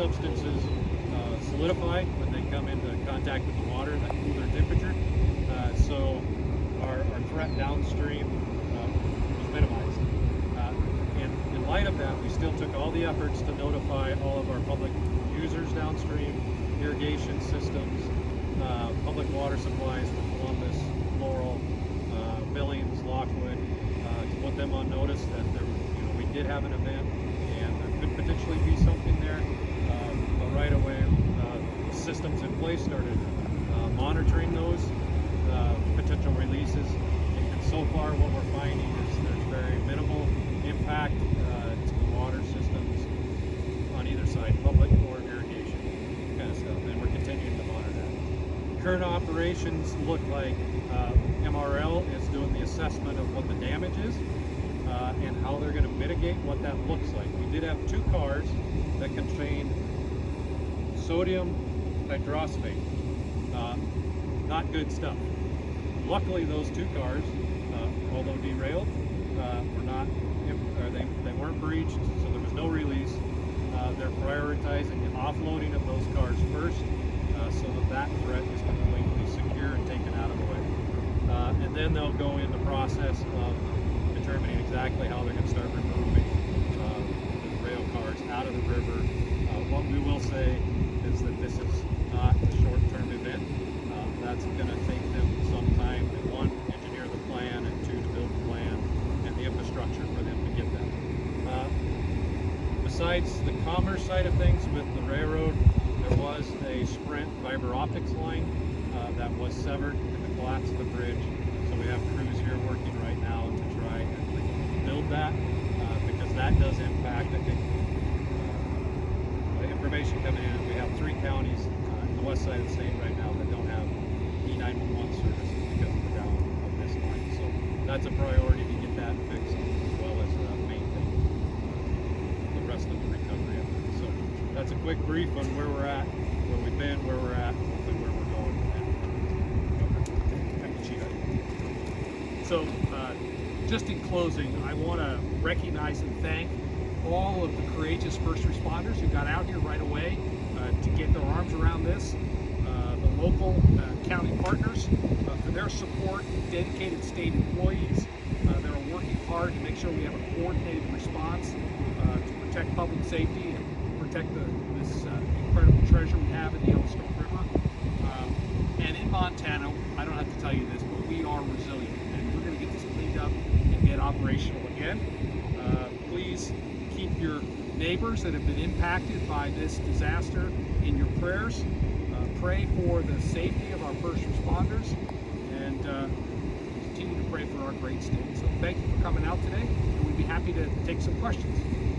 substances solidify when they come into contact with the water that cool their temperature. So our threat downstream was minimized. In light of that, we still took all the efforts to notify all of our public users downstream, irrigation systems, public water supplies for Columbus, Laurel, Billings, Lockwood, to put them on notice that there, we did have an event and there could potentially be something there. But right away, systems in place started monitoring those potential releases, and so far what we're finding is there's very minimal impact to the water systems on either side, public or irrigation kind of stuff, and we're continuing to monitor that. Current operations look like MRL is doing the assessment of what the damage is and how they're going to mitigate what that looks like. We did have 2 cars that contained sodium hydroxide, not good stuff. Luckily, those 2 cars, although derailed, were not, or they weren't breached, so there was no release. They're prioritizing the offloading of those cars first, so that threat is completely secure and taken out of the way. And then they'll go in the process of determining exactly how they're going to start removing the rail cars out of the river. What we will say is that this is not a short-term event. That's going to take them some time to, 1, engineer the plan, and 2, to build the plan and the infrastructure for them to get that. Besides the commerce side of things with the railroad, there was a Sprint fiber optics line that was severed in the collapse of the bridge. So we have crews here working right now to try and build that because that does impact, I think, the information coming in. We have 3 counties on the west side of the state right now that don't have E911 service because of the down of this line. So that's a priority to get that fixed, as well as maintain the rest of the recovery effort. So that's a quick brief on where we're at, where we've been, where we're at, hopefully where we're going. Thank you, Chief. So just in closing, I want to recognize and thank all of the courageous first responders who got out here right away to get their arms around this, the local county partners for their support, dedicated state employees that are working hard to make sure we have a coordinated response to protect public safety and protect this incredible treasure we have in the Yellowstone River. And in Montana, I don't have to tell you this, but we are resilient, and we're going to get this cleaned up and get operational again. Please keep your neighbors that have been impacted by this disaster in your prayers. Pray for the safety of our first responders, and continue to pray for our great state. So thank you for coming out today, and we'd be happy to take some questions.